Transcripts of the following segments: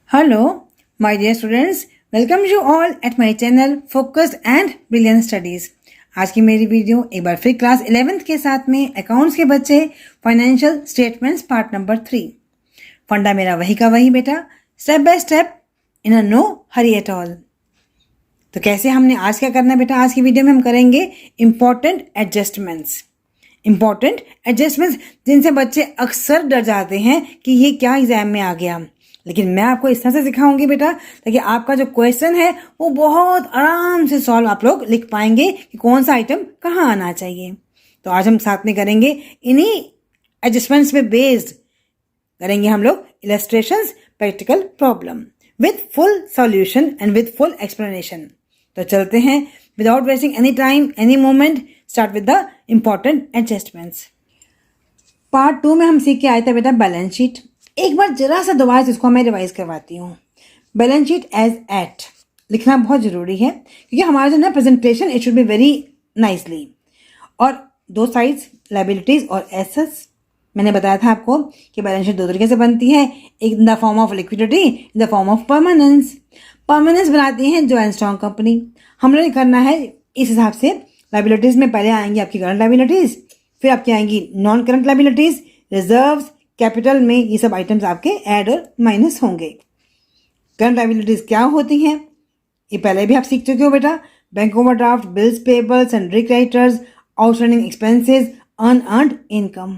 Hello, my dear students. Welcome you all at my channel Focused and Brilliant Studies. आज की मेरी video एक बार फिर क्लास 11th के साथ में अकाउंट्स के बच्चे फाइनेंशियल स्टेटमेंट्स पार्ट नंबर 3। फंडा मेरा वही का वही बेटा, step by step in a no hurry at all. तो कैसे हमने आज क्या करना है बेटा, आज की वीडियो में हम करेंगे इम्पॉर्टेंट एडजस्टमेंट्स। इम्पॉर्टेंट एडजस्टमेंट्स जिनसे बच्चे अक्सर डर जाते हैं कि ये क्या एग्जाम में आ गया, लेकिन मैं आपको इस तरह से सिखाऊंगी बेटा ताकि आपका जो क्वेश्चन है वो बहुत आराम से सॉल्व आप लोग लिख पाएंगे कि कौन सा आइटम कहाँ आना चाहिए। तो आज हम साथ में करेंगे इन्हीं एडजस्टमेंट्स में बेस्ड करेंगे हम लोग illustrations, practical problem with full solution and with full explanation. तो चलते हैं without wasting any time any moment, start with the important adjustments. Part 2 में हम सीख के आए थे बेटा बैलेंस शीट। एक बार जरा सा दोबारा इसको मैं रिवाइज करवाती हूँ। बैलेंस शीट एज एट लिखना बहुत ज़रूरी है क्योंकि हमारा जो ना presentation it should be very nicely. और दो साइड्स लायबिलिटीज और एसेट्स, मैंने बताया था आपको कि बैलेंस शीट दो तरीके से बनती है, एक in the form of liquidity, in the form of permanence. Permanence बनाती है जो एंड स्ट्रॉन्ग कंपनी। हम लोग करना है इस हिसाब से, लायबिलिटीज में पहले आएंगी आपकी करंट लायबिलिटीज, फिर आपकी आएंगी non current liabilities, reserves, capital में ये सब आइटम्स आपके ऐड और माइनस होंगे। करंट लायबिलिटीज क्या होती हैं ये पहले भी आप सीख चुके हो बेटा, bank overdraft, bills payable, sundry creditors, outstanding expenses, unearned income.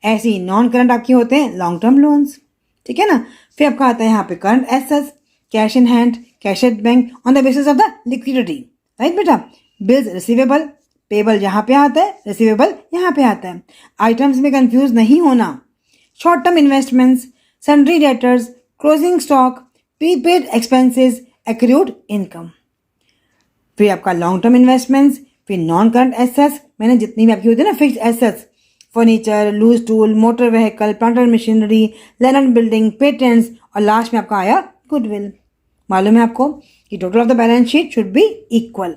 ऐसे ही नॉन करंट आपके होते हैं लॉन्ग टर्म लोन्स, ठीक है ना। फिर आपका आता है यहाँ पे current assets, cash in hand, cash at bank on the basis of the liquidity, right बेटा। बिल्स रिसीवेबल, पेबल यहाँ पे आता है, रिसीवेबल यहाँ पे आता है। आइटम्स में कंफ्यूज नहीं होना। Short term investments, sundry debtors, closing stock, prepaid expenses, accrued income. फिर आपका लॉन्ग टर्म इन्वेस्टमेंट्स, फिर नॉन करंट एसेट्स, मैंने जितनी भी आपकी होती है ना fixed assets, furniture, loose tool, motor vehicle, plant and machinery, land and building, patents, और लास्ट में आपका आया गुडविल। मालूम है आपको कि total of the balance sheet should be equal.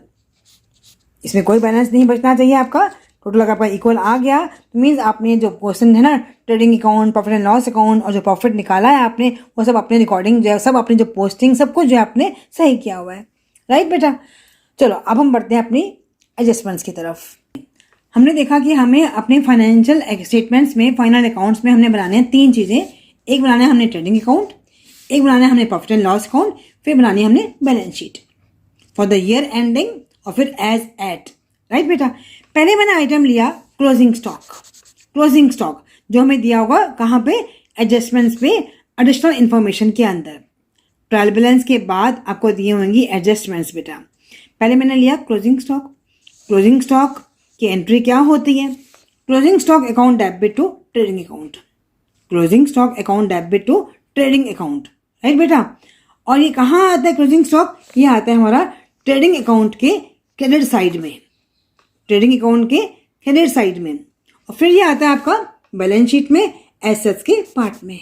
इसमें कोई बैलेंस नहीं बचना चाहिए आपका। टोटल अगर आपका इक्वल आ गया तो मीन्स आपने जो क्वेश्चन है ना trading account, profit and loss account, और जो प्रॉफिट निकाला है आपने वो सब अपने रिकॉर्डिंग जो है, सब अपनी जो पोस्टिंग, सब कुछ जो है आपने सही किया हुआ है, राइट बेटा। चलो अब हम बढ़ते हैं अपनी एडजस्टमेंट्स की तरफ। हमने देखा कि हमें अपने फाइनेंशियल स्टेटमेंट्स में, फाइनल अकाउंट्स में हमने बनाने हैं तीन चीज़ें। एक बनाना है हमने ट्रेडिंग अकाउंट, एक बनाना है हमने प्रॉफिट एंड लॉस अकाउंट, फिर बनानी है हमने balance sheet for the year ending, और फिर एज एट, राइट बेटा। पहले मैंने आइटम लिया क्लोजिंग स्टॉक। क्लोजिंग स्टॉक जो हमें दिया होगा कहाँ पे, एडजस्टमेंट्स पे, एडिशनल इन्फॉर्मेशन के अंदर। ट्रायल बैलेंस के बाद आपको दिए होंगी एडजस्टमेंट्स बेटा। पहले मैंने लिया क्लोजिंग स्टॉक। क्लोजिंग स्टॉक की एंट्री क्या होती है, closing stock account debit to trading account. Closing stock account debit to trading account, right बेटा। और ये कहाँ आता है क्लोजिंग स्टॉक, ये आता है हमारा ट्रेडिंग अकाउंट के क्रेडिट साइड में, ट्रेडिंग अकाउंट के क्रेडिट साइड में। और फिर ये आता है आपका बैलेंस शीट में एसेट्स के पार्ट में।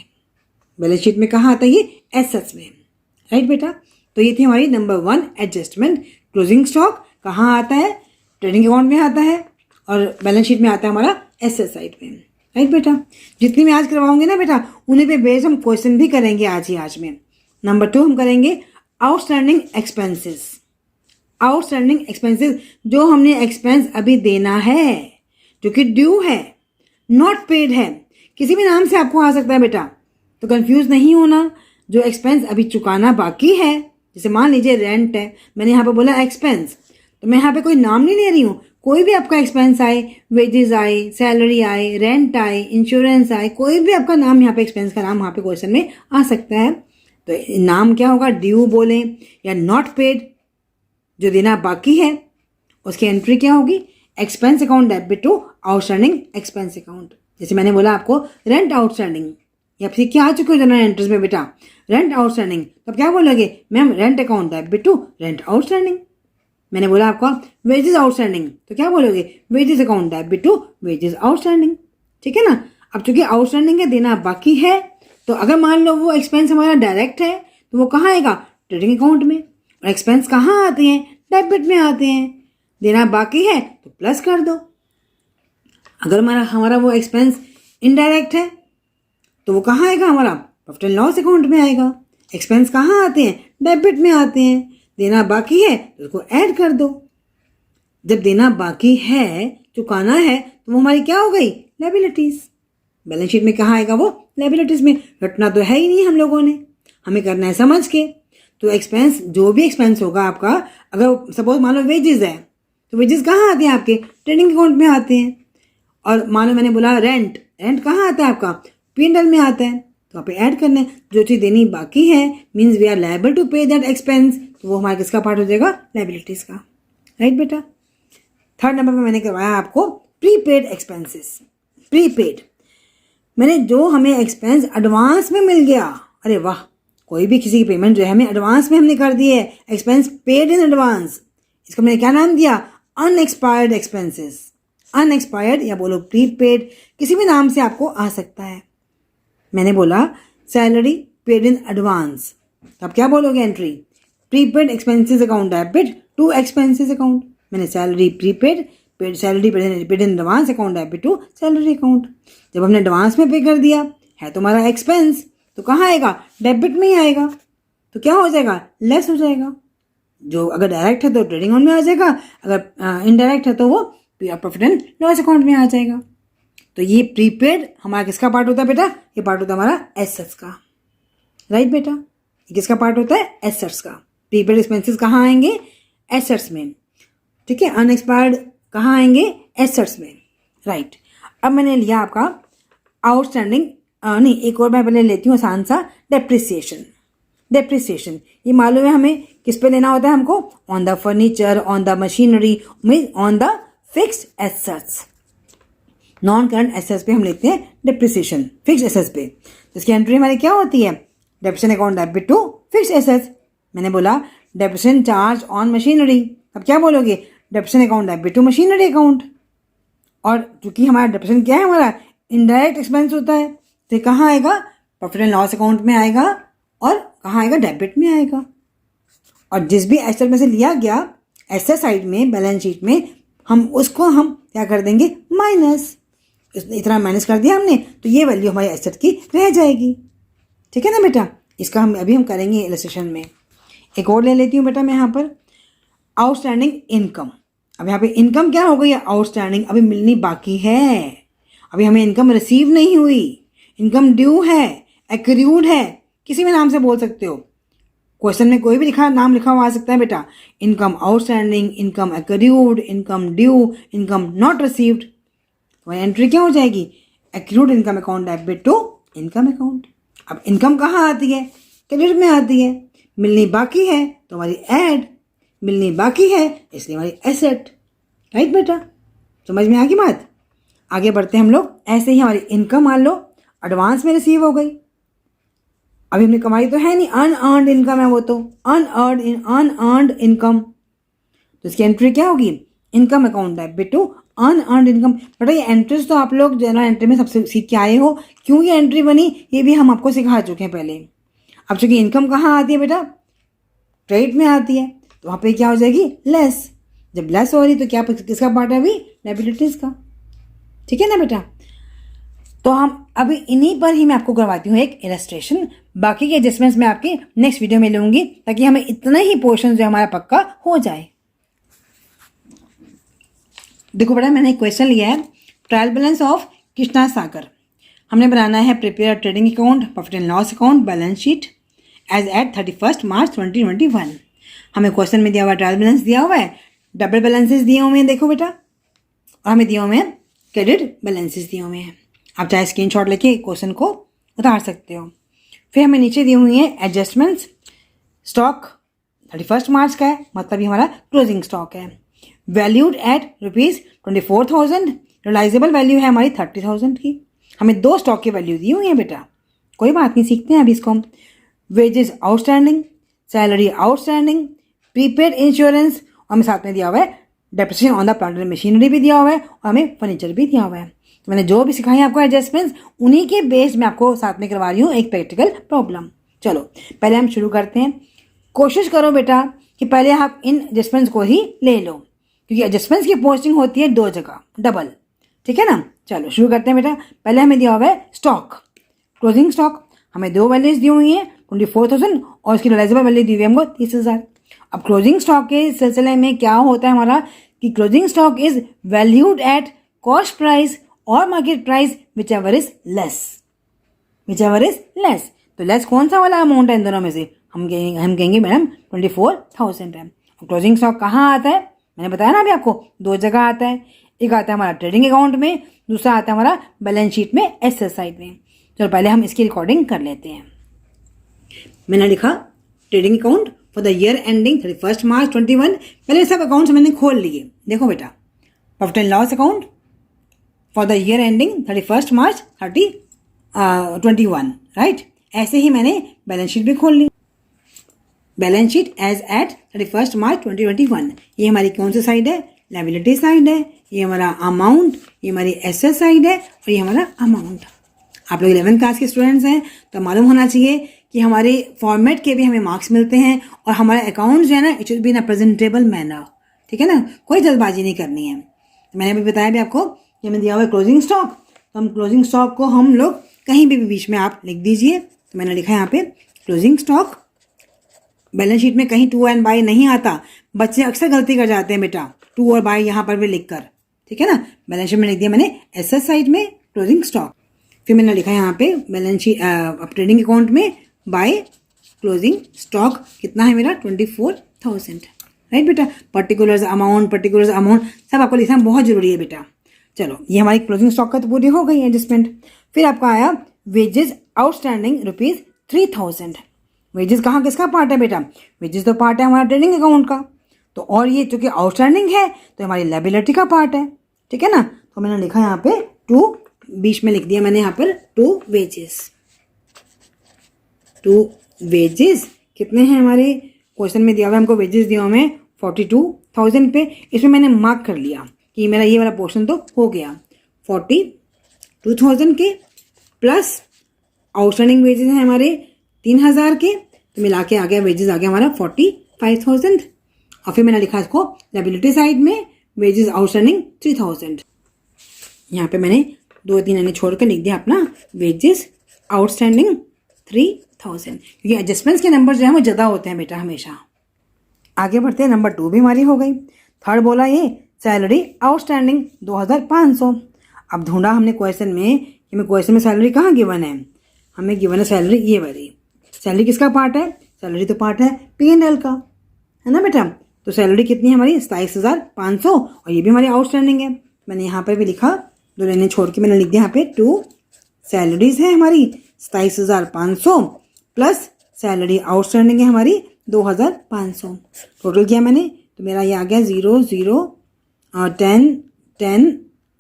बैलेंस शीट में कहाँ आता है ये, एसेट्स में, राइट बेटा। तो ये थी हमारी नंबर 1 एडजस्टमेंट। क्लोजिंग स्टॉक कहाँ आता है, ट्रेडिंग अकाउंट में आता है, और बैलेंस शीट में आता है हमारा एसेट साइड में, राइट बेटा। जितनी मैं आज करवाऊंगी ना बेटा उन्हीं पे बेस्ड हम क्वेश्चन भी करेंगे आज में। नंबर 2 हम करेंगे आउटस्टैंडिंग एक्सपेंसेस। आउटस्टैंडिंग एक्सपेंसेस जो हमने एक्सपेंस अभी देना है, जो कि ड्यू है, नॉट पेड है, किसी भी नाम से आपको आ सकता है बेटा, तो कंफ्यूज नहीं होना। जो एक्सपेंस अभी चुकाना बाकी है, जैसे मान लीजिए रेंट है, मैंने यहाँ पे बोला एक्सपेंस, तो मैं यहाँ पे कोई नाम नहीं ले रही हूँ। कोई भी आपका एक्सपेंस आए, वेजेस आए, सैलरी आए, रेंट आए, इंश्योरेंस आए, कोई भी आपका नाम यहाँ पे एक्सपेंस का नाम यहाँ पे क्वेश्चन में आ सकता है। तो नाम क्या होगा, ड्यू बोले या नॉट पेड, जो देना बाकी है उसकी एंट्री क्या होगी, expense account debit to outstanding expense account. जैसे मैंने बोला आपको रेंट आउटस्टैंडिंग, या फिर क्या आ चुके हो जनरल एंट्रीज में बेटा, रेंट आउटस्टैंडिंग, तो क्या बोलोगे ma'am, rent account debit to rent outstanding. मैंने बोला आपको वेजेस आउटस्टैंडिंग, तो क्या बोलोगे, wages account debit to wages outstanding, ठीक है ना। अब चूंकि आउटस्टैंडिंग है, देना बाकी है, तो अगर मान लो वो एक्सपेंस हमारा डायरेक्ट है तो वो कहाँ आएगा, ट्रेडिंग अकाउंट में। और एक्सपेंस कहाँ आते हैं, डेबिट में आते हैं। देना बाकी है तो प्लस कर दो। अगर हमारा वो एक्सपेंस इनडायरेक्ट है तो वो कहाँ आएगा, हमारा प्रॉफिट एंड लॉस अकाउंट में आएगा। एक्सपेंस कहाँ आते हैं? डेबिट में आते हैं। देना बाकी है तो उसको ऐड कर दो। जब देना बाकी है, चुकाना है, तो वो हमारी क्या हो गई? लायबिलिटीज। बैलेंस शीट में कहाँ आएगा वो? लायबिलिटीज में। रटना तो है ही नहीं हम लोगों ने, हमें करना है समझ के। तो एक्सपेंस, जो भी एक्सपेंस होगा आपका, अगर सपोज मान लो वेजेस है, तो वेजेस कहाँ आते हैं आपके? ट्रेडिंग अकाउंट में आते हैं। और मान लो मैंने बोला रेंट, रेंट कहाँ आता है आपका? P&L में आता है। तो आप ऐड करना है। जो चीज़ देनी बाकी है means we are liable to pay that expense, तो वो हमारा किसका पार्ट हो जाएगा? लायबिलिटीज का। राइट बेटा। थर्ड नंबर पे मैंने करवाया आपको प्रीपेड एक्सपेंसेस। प्रीपेड मैंने जो हमें एक्सपेंस एडवांस में मिल गया, अरे वाह, कोई भी किसी की पेमेंट जो है हमें एडवांस में हमने कर दी है, एक्सपेंस पेड इन एडवांस, इसको मैंने क्या नाम दिया? Unexpired expenses. अनएक्सपायर्ड या बोलो प्रीपेड, किसी भी नाम से आपको आ सकता है। मैंने बोला सैलरी पेड इन एडवांस, तो आप क्या बोलोगे? Entry prepaid expenses account debit to expenses account. मैंने salary prepaid, paid salary paid in advance account debit to salary account. जब हमने एडवांस में पे कर दिया है तो हमारा एक्सपेंस तो कहाँ आएगा? डेबिट में ही आएगा। तो क्या हो जाएगा? लेस हो जाएगा। जो अगर डायरेक्ट है तो ट्रेडिंग अकाउंट में आ जाएगा, अगर इनडायरेक्ट है तो वो प्रॉफिट एंड लॉस अकाउंट में आ जाएगा। तो ये प्रीपेड हमारा किसका पार्ट होता है बेटा? ये पार्ट होता है हमारा एसेट्स का। राइट बेटा, ये किसका पार्ट होता है? एसेट्स का। प्रीपेड एक्सपेंसेस कहाँ आएंगे? एसेट्स में। ठीक है, अनएक्सपायर्ड कहाँ आएंगे? एसेट्स में। राइट। अब मैंने लिया आपका आउटस्टैंडिंग, नहीं, एक और मैं पहले लेती हूँ आसान सा, डेप्रिसिएशन। डेप्रिसिएशन ये मालूम है हमें किस पे लेना होता है हमको? On the furniture, on the machinery, mean on the fixed assets. Non current assets पे हम लेते हैं डेप्रिसिएशन, फिक्स्ड एसेट्स पे। तो इसकी एंट्री हमारी क्या होती है? Depreciation account debit to fixed assets. मैंने बोला डेप्रिसिएशन चार्ज ऑन मशीनरी, अब क्या बोलोगे? Depreciation account debit to machinery account. और चूंकि हमारा डेप्रिसिएशन क्या है? हमारा इनडायरेक्ट एक्सपेंस होता है, तो कहाँ आएगा? प्रॉफिट एंड लॉस अकाउंट में आएगा। और कहाँ आएगा? डेबिट में आएगा। और जिस भी एसेट में से लिया गया एसेट साइड में बैलेंस शीट में, हम उसको हम क्या कर देंगे? माइनस। इतना माइनस कर दिया हमने, तो ये वैल्यू हमारी एसेट की रह जाएगी। ठीक है ना बेटा। इसका हम करेंगे इलस्ट्रेशन में। एक और ले लेती हूँ बेटा मैं यहाँ पर, आउटस्टैंडिंग इनकम। अब यहाँ पे इनकम क्या हो गई है? आउटस्टैंडिंग, अभी मिलनी बाकी है, अभी हमें इनकम रिसीव नहीं हुई, इनकम ड्यू है, एक्रूड है, किसी भी नाम से बोल सकते हो। क्वेश्चन में कोई भी नाम लिखा हुआ आ सकता है बेटा। Income outstanding, income accrued, income due, income not received. तो एंट्री क्या हो जाएगी? Accrued income account debit to income account. अब इनकम कहाँ आती है? क्रेडिट में आती है। मिलनी बाकी है तो हमारी ऐड, मिलनी बाकी है इसलिए हमारी एसेट। राइट बेटा, समझ में आ गई बात? आगे बढ़ते हैं हम लोग। ऐसे ही हमारी इनकम मान लो एडवांस में रिसीव हो गई, अभी हमने कमाई तो है नहीं, अनअर्न्ड इनकम है वो, तो अनअर्न्ड इनकम। तो इसकी एंट्री क्या होगी? Income account debit to unearned income. बेटा ये एंट्रीज तो आप लोग जनरल एंट्री में सबसे सीख के आए हो, क्यों ये एंट्री बनी ये भी हम आपको सिखा चुके हैं पहले। अब चूंकि इनकम कहाँ आती है बेटा? क्रेडिट में आती है, तो वहाँ पे क्या हो जाएगी? लेस। जब लेस हो रही तो क्या किसका पार्ट है? अभी लायबिलिटीज का। ठीक है ना बेटा। तो हम अभी इन्हीं पर ही मैं आपको करवाती हूँ एक इलस्ट्रेशन। बाकी के एडजस्टमेंट्स मैं आपकी नेक्स्ट वीडियो में लूँगी, ताकि हमें इतना ही पोर्शन जो हमारा पक्का हो जाए। देखो बेटा, मैंने एक क्वेश्चन लिया है, trial balance of Krishna Sagar. हमने बनाना है prepare trading account, profit and loss account, balance sheet as at 31 March 2021। हमें क्वेश्चन में दिया हुआ ट्रायल बैलेंस दिया हुआ है, डबल बैलेंसेस दिए हुए हैं देखो बेटा, और हमें दिए हुए हैं क्रेडिट बैलेंसेस दिए हुए हैं। आप चाहे स्क्रीनशॉट लेके क्वेश्चन को उतार सकते हो। फिर हमें नीचे दी हुई है एडजस्टमेंट्स। स्टॉक 31 मार्च का है, मतलब ये हमारा क्लोजिंग स्टॉक है। वैल्यूड एट ₹24,000, रियलाइजेबल वैल्यू है हमारी 30,000 की। हमें दो स्टॉक की वैल्यू दी हुई है बेटा, कोई बात नहीं, सीखते हैं अभी इसको हम। Wages outstanding, salary outstanding, prepaid insurance, और हमें साथ में दिया हुआ है depreciation on the plant and machinery भी दिया हुआ है, और हमें फर्नीचर भी दिया हुआ है। तो मैंने जो भी सिखाई आपको एडजस्टमेंट्स, उन्हीं के बेस्ड मैं आपको साथ में करवा रही हूँ एक प्रैक्टिकल प्रॉब्लम। चलो पहले हम शुरू करते हैं। कोशिश करो बेटा कि पहले आप इन एडजस्टमेंट्स को ही ले लो, क्योंकि एडजस्टमेंट्स की पोस्टिंग होती है दो जगह डबल। ठीक है ना। चलो शुरू करते हैं बेटा। पहले हमें दिया हुआ है स्टॉक, क्लोजिंग स्टॉक। हमें दो वैल्यूज दी हुई हैं, 24,000 और इसकी रियलाइजेबल वैल्यू दी हुई है हमको 30,000। अब क्लोजिंग स्टॉक के सिलसिले में क्या होता है हमारा कि closing stock is valued at cost price और market price which ever is less. तो लेस कौन सा वाला अमाउंट है इन दोनों में से? हम कहेंगे मैडम 24,000 है। क्लोजिंग स्टॉक कहाँ आता है? मैंने बताया ना अभी आपको, दो जगह आता है। एक आता है हमारा ट्रेडिंग अकाउंट में, दूसरा आता है हमारा बैलेंस शीट में, एसेट साइड में। चलो पहले हम इसकी रिकॉर्डिंग कर लेते हैं। मैंने लिखा trading account for the year ending 31 मार्च 21। पहले सब अकाउंट्स मैंने खोल लिए। देखो बेटा, profit and loss account for the year ending 31 March 21, right. ऐसे ही मैंने बैलेंस शीट भी खोल ली। Balance sheet as at 31 March 2021। ये हमारी कौन सी साइड है? लायबिलिटी साइड है। ये हमारा अमाउंट, ये हमारी एसेट साइड है और ये हमारा अमाउंट। आप लोग 11th क्लास के स्टूडेंट्स हैं तो मालूम होना चाहिए कि हमारे फॉर्मेट के भी हमें मार्क्स मिलते हैं और हमारा अकाउंट जो है ना, it should be in a presentable manner, ठीक है ना, कोई जल्दबाजी नहीं करनी है। तो मैंने अभी बताया भी आपको कि हमें दिया हुआ है क्लोजिंग स्टॉक, तो हम क्लोजिंग स्टॉक को हम लोग कहीं भी बीच में आप लिख दीजिए। तो मैंने लिखा है यहाँ पे क्लोजिंग स्टॉक। बैलेंस शीट में कहीं टू एंड बाय नहीं आता, बच्चे अक्सर गलती कर जाते हैं बेटा, टू और बाय यहाँ पर भी लिख कर, ठीक है ना। बैलेंस शीट में लिख दिया मैंने एसेट साइड में क्लोजिंग स्टॉक। फिर मैंने लिखा यहाँ पे बैलेंस शीट ट्रेडिंग अकाउंट में बाय क्लोजिंग स्टॉक कितना है मेरा 24,000, राइट बेटा। पर्टिकुलर्स अमाउंट सब आपको लिखना बहुत जरूरी है बेटा। चलो ये हमारी क्लोजिंग स्टॉक का तो पूरी हो गई एडजस्टमेंट। फिर आपका आया वेजेस आउटस्टैंडिंग ₹3,000। वेजेस कहाँ किसका पार्ट है बेटा? वेजेस तो पार्ट है हमारा ट्रेडिंग अकाउंट का, तो और ये चूंकि आउटस्टैंडिंग है तो हमारी लायबिलिटी का पार्ट है, ठीक है ना। तो मैंने लिखा यहाँ पे टू, बीच में लिख दिया मैंने यहाँ पर टू वेजेस कितने हैं हमारे क्वेश्चन में दिया हुआ है हमको, वेजेस दिया हुआ है 42,000 पे। इसमें मैंने मार्क कर लिया कि मेरा ये वाला पोर्शन तो हो गया। 42,000 के प्लस आउटस्टैंडिंग वेजेस हैं हमारे 3,000 के, तो मिला के आ गया वेजेस आ गया हमारा 45,000। और फिर मैंने लिखा इसको लायबिलिटी साइड में वेजेस आउटस्टैंडिंग 3,000। यहाँ पे मैंने 2-3 यानी छोड़कर लिख दिया अपना वेजेस आउटस्टैंडिंग 3,000, क्योंकि एडजस्टमेंट्स के नंबर जो है वो ज़्यादा होते हैं बेटा हमेशा। आगे बढ़ते हैं, नंबर 2 भी हमारी हो गई। थर्ड बोला ये सैलरी आउटस्टैंडिंग 2,500। अब ढूंढा हमने क्वेश्चन में कि मैं क्वेश्चन में सैलरी कहाँ गिवन है, हमें गिवन है सैलरी ये वाली। सैलरी किसका पार्ट है? सैलरी तो पार्ट है P&L का, है ना बेटा। तो सैलरी कितनी है हमारी 27,500 और ये भी हमारी आउटस्टैंडिंग है। मैंने यहाँ पर भी लिखा, 2 लाइनें छोड़ के मैंने लिख दिया यहाँ पे 2 सैलरीज है हमारी 27,500 प्लस सैलरी आउटस्टैंडिंग है हमारी 2,500। टोटल किया मैंने तो मेरा ये आ गया 0, 0, 10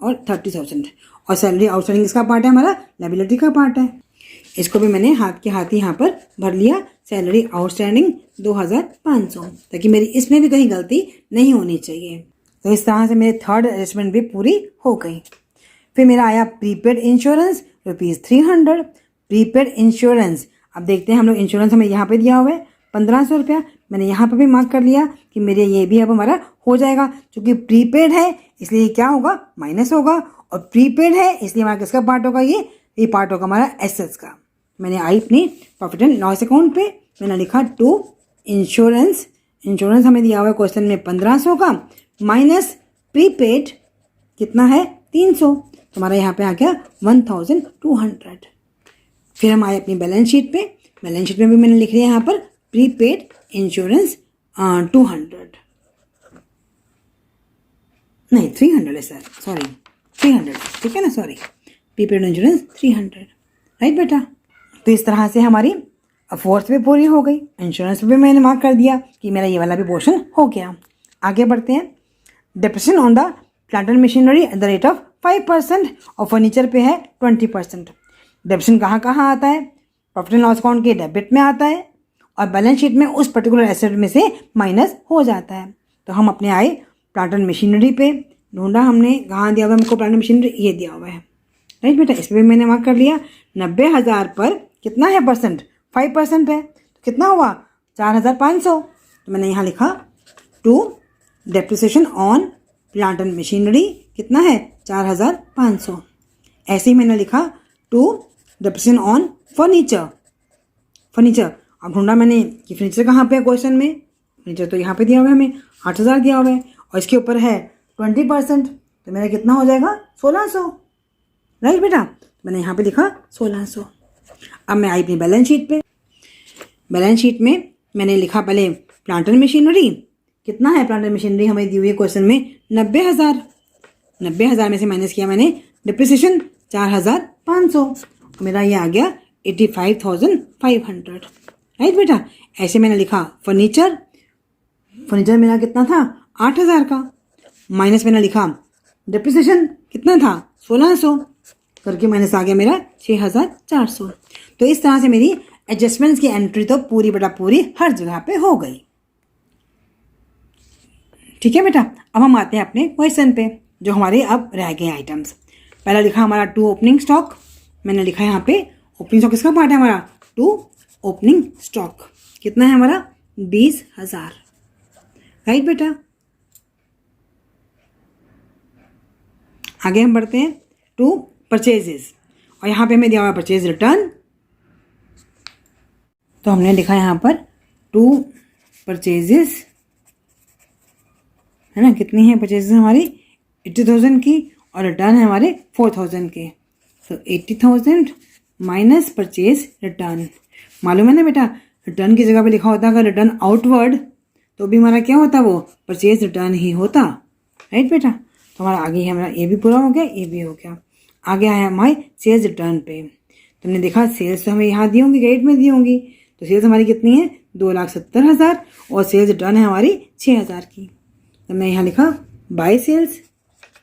और 30,000। और सैलरी आउटस्टैंडिंग इसका पार्ट है हमारा, लायबिलिटी का पार्ट है। इसको भी मैंने हाथ के हाथ ही यहाँ पर भर लिया, सैलरी आउटस्टैंडिंग 2,500, ताकि मेरी इसमें भी कहीं गलती नहीं होनी चाहिए। तो इस तरह से मेरे थर्ड एडजस्टमेंट भी पूरी हो गई। फिर मेरा आया प्रीपेड इंश्योरेंस ₹300। प्रीपेड इंश्योरेंस, अब देखते हैं हम लोग इंश्योरेंस हमें यहाँ पे दिया हुआ है 1,500 रुपया। मैंने यहाँ पर भी मार्क कर लिया कि मेरे ये भी अब हमारा हो जाएगा, क्योंकि प्रीपेड है इसलिए क्या होगा, माइनस होगा, और प्रीपेड है इसलिए हमारा किसका पार्ट होगा, ये पार्ट होगा हमारा एसेट्स का। मैंने आई अपनी प्रॉफिट एंड लॉस अकाउंट पे, मैंने लिखा टू इंश्योरेंस हमें दिया हुआ है क्वेश्चन में 1,500 का, माइनस प्रीपेड कितना है 300, तो हमारा यहाँ पे आ गया 1,200। फिर हम आए अपनी बैलेंस शीट पे। बैलेंस शीट में भी मैंने लिख लिया यहाँ पर प्रीपेड इंश्योरेंस 200, नहीं 300 है सर, सॉरी 300, ठीक है ना, सॉरी प्रीपेड इंश्योरेंस 300, राइट बेटा। तो इस तरह से हमारी फोर्थ भी पूरी हो गई। इंश्योरेंस पे भी मैंने मार्क कर दिया कि मेरा ये वाला भी पोर्शन हो गया। आगे बढ़ते हैं। Depression on the plant and machinery at the rate of 5% और फर्नीचर पे है 20%। डिप्रेशन कहाँ कहाँ आता है? प्रॉफिट एंड लॉस अकाउंट के डेबिट में आता है और बैलेंस शीट में उस पर्टिकुलर एसेट में से माइनस हो जाता है। तो हम अपने आए प्लांट एंड मशीनरी पे, ढूंढा हमने कहाँ दिया हुआ है हमको प्लांट एंड मशीनरी, ये दिया हुआ है, राइट बेटा। इस पर भी मैंने मार्क कर लिया। 90,000 पर कितना है परसेंट? 5% है, तो कितना हुआ 4,500। तो मैंने यहाँ लिखा to depreciation on plant and machinery कितना है 4,500। ऐसे ही मैंने लिखा टू डेप्रिसिएशन ऑन फर्नीचर अब ढूंढा मैंने कि फर्नीचर कहाँ पे है क्वेश्चन में, फर्नीचर तो यहाँ पे दिया हुआ है, हमें 8,000 दिया हुआ है और इसके ऊपर है 20%, तो मेरा कितना हो जाएगा 1,600, राइट बेटा। मैंने यहाँ पे लिखा 1,600। अब मैं आई अपनी बैलेंस शीट पे। बैलेंस शीट में मैंने लिखा पहले प्लांट एंड मशीनरी, कितना है प्लांट एंड मशीनरी हमें दी हुई है क्वेश्चन में 90,000। 90,000 में से माइनस किया मैंने डिप्रिसिएशन 4,500, मेरा ये आ गया 85,500, राइट बेटा। ऐसे मैंने लिखा फर्नीचर, फर्नीचर मेरा कितना था 8,000 का, माइनस मैंने लिखा डिप्रिसिएशन कितना था 1,600 करके माइनस आ गया मेरा 6,400। तो इस तरह से मेरी एडजस्टमेंट्स की एंट्री तो पूरी बेटा पूरी हर जगह पे हो गई। ठीक है बेटा। अब हम आते हैं अपने क्वेश्चन पे जो हमारे अब रह गए आइटम्स। पहला लिखा हमारा 2 ओपनिंग स्टॉक, मैंने लिखा है यहाँ पे ओपनिंग स्टॉक किसका पार्ट है हमारा 2 ओपनिंग स्टॉक, कितना है हमारा 20,000, राइट बेटा। आगे हम बढ़ते हैं 2 परचेजेस और यहाँ पे हमें दिया हुआ परचेज रिटर्न, तो हमने लिखा यहाँ पर 2 परचेजेस है ना, कितनी है परचेजेस हमारी 80,000 की और रिटर्न है हमारे 4,000 के, तो 80,000 माइनस परचेज रिटर्न। मालूम है ना बेटा रिटर्न की जगह पे लिखा होता अगर रिटर्न आउटवर्ड तो भी हमारा क्या होता वो परचेज रिटर्न ही होता, राइट बेटा। तो हमारा आगे हमारा ये भी पूरा हो गया, ये भी हो गया। आगे आया हमारे सेल्स रिटर्न पे, तुमने देखा सेल्स तो हमें यहाँ दी होंगी क्रेडिट में दी होंगी, तो सेल्स हमारी कितनी है 2,70,000 और सेल्स रिटर्न है हमारी 6,000 की, तो मैं यहाँ लिखा बाय सेल्स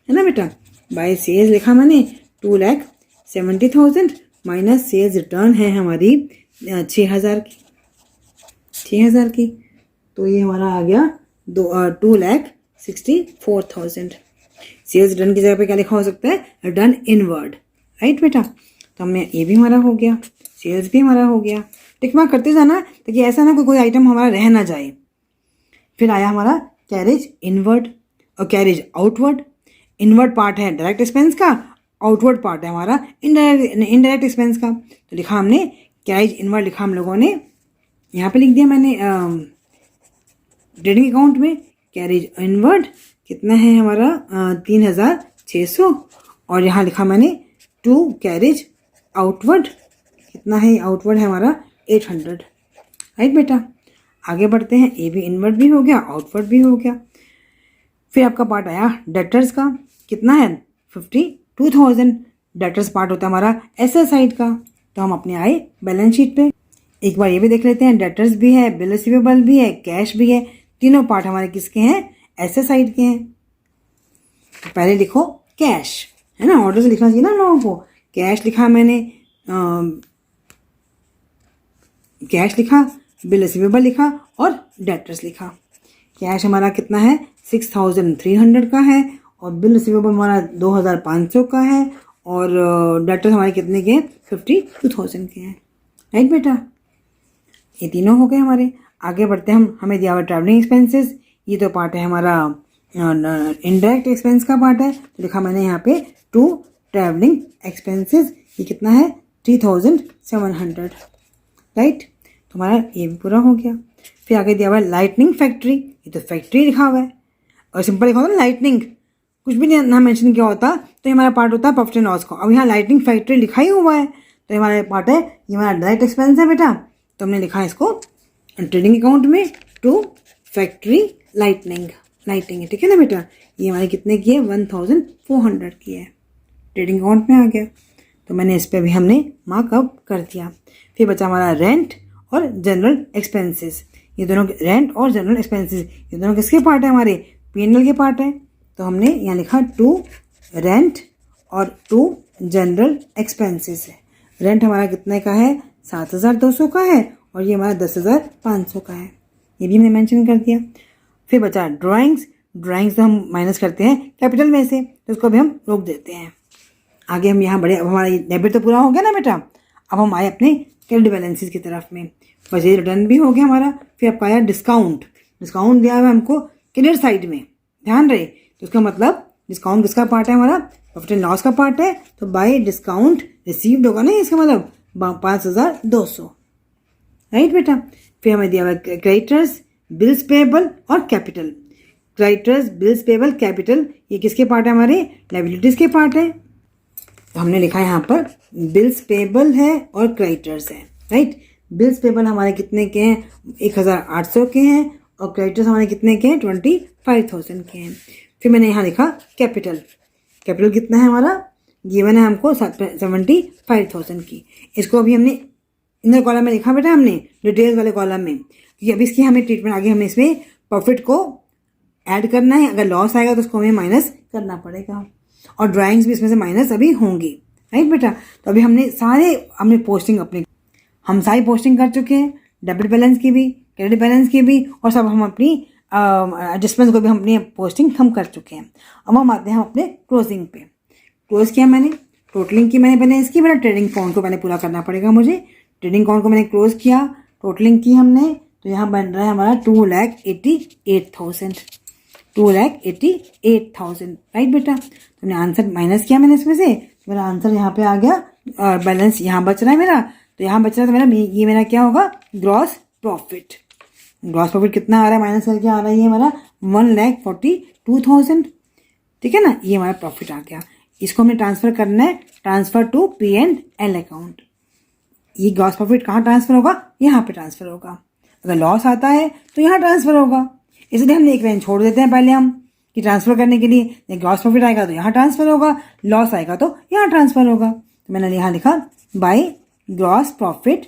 है ना बेटा, बाय सेल्स लिखा मैंने 2,70,000 माइनस सेल्स रिटर्न है हमारी 6,000 की, 6,000 की, तो ये हमारा आ गया 2,64,000। सेल्स रिटर्न की जगह पे क्या लिखा हो सकता है रिटर्न इनवर्ड, राइट बेटा। तो हमें ये भी हमारा हो गया, सेल्स भी हमारा हो गया। टिक मार्क करते जाना ताकि ऐसा ना कोई आइटम हमारा रह ना जाए। फिर आया हमारा कैरेज इनवर्ड और कैरेज आउटवर्ड। इनवर्ड पार्ट है डायरेक्ट एक्सपेंस का, आउटवर्ड पार्ट है हमारा इनडायरेक्ट एक्सपेंस का, तो लिखा हमने कैरेज इनवर्ड लिखा हम लोगों ने, यहाँ पे लिख दिया मैंने ट्रेडिंग अकाउंट में कैरेज इनवर्ड कितना है हमारा 3,600 और यहाँ लिखा मैंने 2 कैरेज आउटवर्ड, कितना है आउटवर्ड है हमारा 800, राइट बेटा। आगे बढ़ते हैं, ये भी इनवर्ड भी हो गया आउटवर्ड भी हो गया। फिर आपका पार्ट आया डेटर्स का, कितना है 52,000, डेटर्स पार्ट होता है हमारा एसेट साइड का, तो हम अपने आए बैलेंस शीट पे। एक बार ये भी देख लेते हैं, डेटर्स भी है, बिल रिसीवेबल भी है, कैश भी है, तीनों पार्ट हमारे किसके हैं एसेट साइड के हैं। तो पहले लिखो कैश है ना, ऑर्डर से लिखना चाहिए ना लोगों को। कैश लिखा मैंने, कैश लिखा, बिल रिसीवेबल लिखा और डेटर्स लिखा। कैश हमारा कितना है 6,300 का है और बिल रिसीवेबल हमारा 2,500 का है और डेटर्स हमारे कितने के हैं 52,000 के हैं, राइट बेटा। ये तीनों हो गए हमारे। आगे बढ़ते हैं हम, हमें दिया हुआ ट्रैवलिंग एक्सपेंसेस, ये तो पार्ट है हमारा इनडायरेक्ट एक्सपेंस का पार्ट है, तो लिखा मैंने यहाँ पे 2 ट्रैवलिंग एक्सपेंसेस, ये कितना है 3,700, राइट। तो हमारा ये भी पूरा हो गया। फिर आगे दिया हुआ है लाइटनिंग फैक्ट्री, ये तो फैक्ट्री लिखा हुआ है और सिंपल लिखा होता है लाइटनिंग, कुछ भी ना मेंशन किया होता तो ये हमारा पार्ट होता है प्रॉफिट एंड लॉस का। अब यहाँ लाइटनिंग फैक्ट्री लिखा ही हुआ है तो हमारा पार्ट है, ये हमारा डायरेक्ट एक्सपेंस है बेटा, तो हमने लिखा है इसको ट्रेडिंग अकाउंट में 2 फैक्ट्री लाइटनिंग, ठीक है ना बेटा। ये हमारे कितने की है 1,400 की है, ट्रेडिंग अकाउंट में आ गया, तो मैंने इस पर भी हमने मार्कअप कर दिया। फिर बचा हमारा रेंट और जनरल एक्सपेंसेस, ये दोनों रेंट और जनरल एक्सपेंसेस ये दोनों किसके पार्ट है हमारे P&L के पार्ट है, तो हमने यहाँ लिखा 2 रेंट और 2 जनरल एक्सपेंसेस है। रेंट हमारा कितने का है 7,200 का है और ये हमारा 10,500 का है, ये भी हमने मेंशन कर दिया। फिर बचा ड्राइंग्स, ड्राइंग्स तो हम माइनस करते हैं कैपिटल में से, तो उसको भी हम रोक देते हैं। आगे हम यहाँ बड़े, अब हमारा डेबिट तो पूरा हो गया ना बेटा, अब हम आए अपने क्रेडिट बैलेंसेस की तरफ में। परचेज रिटर्न भी हो गया हमारा। फिर आपका आया डिस्काउंट, डिस्काउंट दिया हुआ है हमको क्रेडिट साइड में, ध्यान रहे, तो इसका मतलब डिस्काउंट किसका पार्ट है हमारा प्रॉफिट एंड लॉस का पार्ट है, तो बाय डिस्काउंट रिसीव्ड होगा ना, इसका मतलब 5,200, राइट बेटा। फिर हमें दिया हुआ क्रेडिटर्स, बिल्स पेएबल और capital. Creditors, bills payable, capital, ये किसके पार्ट है? हमारे लायबिलिटीज के पार्ट है। तो हमने लिखा है यहाँ पर बिल्स पेएबल है और क्रेडिटर्स है, राइट। बिल्स पेएबल हमारे कितने के हैं? 1800 के हैं और क्रेडिटर्स हमारे कितने के हैं? 25,000 के हैं। फिर मैंने यहाँ लिखा कैपिटल। कैपिटल कितना है हमारा? गिवन है हमको 75,000 की। इसको अभी हमने इनर कॉलम में लिखा बेटा, हमने डिटेल्स वाले कॉलम में, क्योंकि अभी इसकी हमें ट्रीटमेंट आगे हमें इसमें प्रॉफिट को ऐड करना है। अगर लॉस आएगा तो उसको हमें माइनस करना पड़ेगा और ड्राइंग्स भी इसमें से माइनस अभी होंगी, राइट बेटा। तो अभी हमने पोस्टिंग हम सारी पोस्टिंग कर चुके हैं, डेबिट बैलेंस की भी, क्रेडिट बैलेंस की भी, और सब हम अपनी एडजस्टमेंट को भी अपनी पोस्टिंग हम कर चुके हैं। अब हम आते हैं अपने क्लोजिंग पे। क्लोज किया मैंने, टोटलिंग की मैंने इसकी मेरा ट्रेडिंग अकाउंट को मैंने पूरा करना पड़ेगा मुझे। ट्रेडिंग अकाउंट को मैंने क्लोज किया, टोटलिंग की हमने, तो यहाँ बन रहा है हमारा 2,88,000, 2,88,000, राइट बेटा। तो मैंने आंसर माइनस किया मैंने इसमें से, तो मेरा आंसर यहाँ पे आ गया। बैलेंस यहाँ बच रहा है मेरा, तो यहाँ बच रहा है तो ये मेरा क्या होगा? Gross profit. ग्रॉस प्रॉफिट कितना आ रहा है? माइनस करके आ रहा है ये हमारा 1,42,000, ठीक है ना। ये हमारा प्रॉफिट आ गया। इसको हमें ट्रांसफर करना है, ट्रांसफर टू P&L अकाउंट। ये ग्रॉस प्रॉफिट कहाँ ट्रांसफर होगा? यहाँ पे ट्रांसफर होगा। अगर लॉस आता है तो यहाँ ट्रांसफर होगा, इसलिए हमने एक लाइन छोड़ देते हैं पहले हम कि ट्रांसफर करने के लिए। ग्रॉस प्रॉफिट आएगा तो यहाँ ट्रांसफर होगा, लॉस आएगा तो यहाँ ट्रांसफर होगा। तो मैंने यहाँ लिखा by gross profit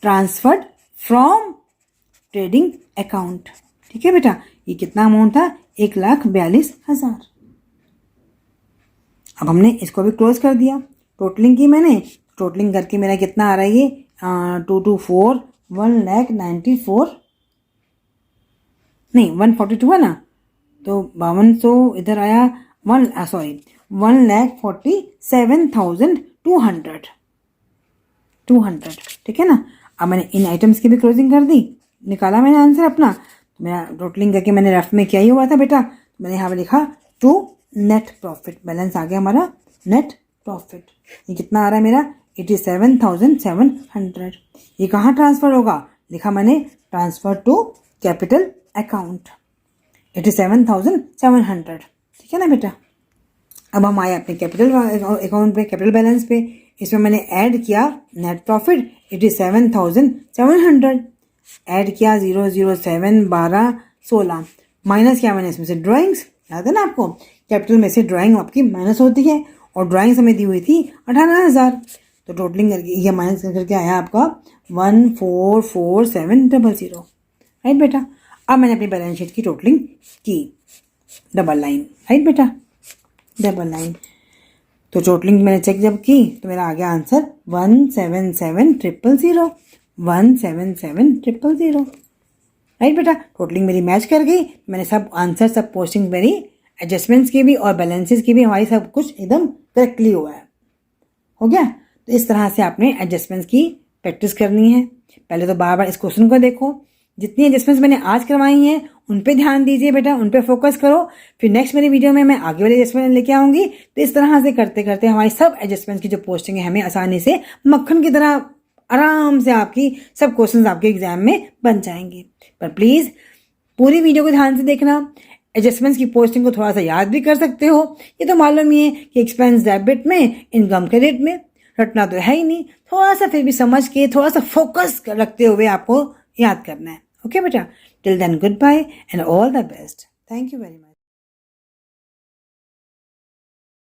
transferred from trading account, ठीक है बेटा। ये कितना अमाउंट था? 1,42,000। अब हमने इसको भी क्लोज कर दिया। टोटलिंग की मैंने, टोटलिंग करके मेरा कितना आ रहा है? ये 224, 1,94, नहीं 142 है ना, तो 5200 इधर आया, 1,47,200, ठीक है ना। अब मैंने इन आइटम्स की भी क्लोजिंग कर दी, निकाला मैंने आंसर अपना। तो मेरा टोटलिंग करके मैंने रफ में क्या ही हुआ था बेटा, मैंने यहाँ पे लिखा टू नेट प्रॉफिट। बैलेंस आ गया हमारा नेट प्रॉफिट। ये कितना आ रहा है मेरा? 87,700। ये कहाँ ट्रांसफर होगा? लिखा मैंने ट्रांसफर टू कैपिटल अकाउंट, 87,700, ठीक है ना बेटा। अब हम आए अपने कैपिटल अकाउंट पे, कैपिटल बैलेंस पे। इसमें मैंने ऐड किया नेट प्रॉफिट 87,700, ऐड किया 007 12 16, माइनस किया मैंने इसमें से ड्राइंग्स। याद है ना आपको, कैपिटल में से ड्राइंग आपकी माइनस होती है और ड्राइंग्स हमें दी हुई थी 18,000। तो टोटलिंग करके ये माइनस करके आया आपका 1,447,000, राइट बेटा। अब मैंने अपनी बैलेंस शीट की टोटलिंग की, डबल लाइन, राइट बेटा, डबल लाइन। तो टोटलिंग मैंने चेक जब की तो मेरा आ गया आंसर 177,000, 177,000, राइट बेटा। टोटलिंग मेरी मैच कर गई। मैंने सब आंसर, सब पोस्टिंग मेरी, एडजस्टमेंट्स की भी और बैलेंसेस की भी, हमारी सब कुछ एकदम करेक्टली हुआ है, हो गया। तो इस तरह से आपने एडजस्टमेंट्स की प्रैक्टिस करनी है। पहले तो बार बार इस क्वेश्चन को देखो, जितनी एडजस्टमेंट्स मैंने आज करवाई हैं उन पे ध्यान दीजिए बेटा, उन पे फोकस करो। फिर नेक्स्ट मेरी वीडियो में मैं आगे वाले एडजस्टमेंट लेके आऊंगी। तो इस तरह से करते करते हमारी सब एडजस्टमेंट्स की जो पोस्टिंग है हमें आसानी से मक्खन की तरह आराम से आपकी सब क्वेश्चंस आपके एग्जाम में बन जाएंगे। पर प्लीज़ पूरी वीडियो को ध्यान से देखना। एडजस्टमेंट्स की पोस्टिंग को थोड़ा सा याद भी कर सकते हो, ये तो मालूम ही है कि एक्सपेंस डेबिट में, इनकम क्रेडिट में, रटना तो है ही नहीं। थोड़ा सा फिर भी समझ के, थोड़ा सा फोकस रखते हुए आपको याद करना है। ओके बेटा, till then good bye and all the best. Thank you very much.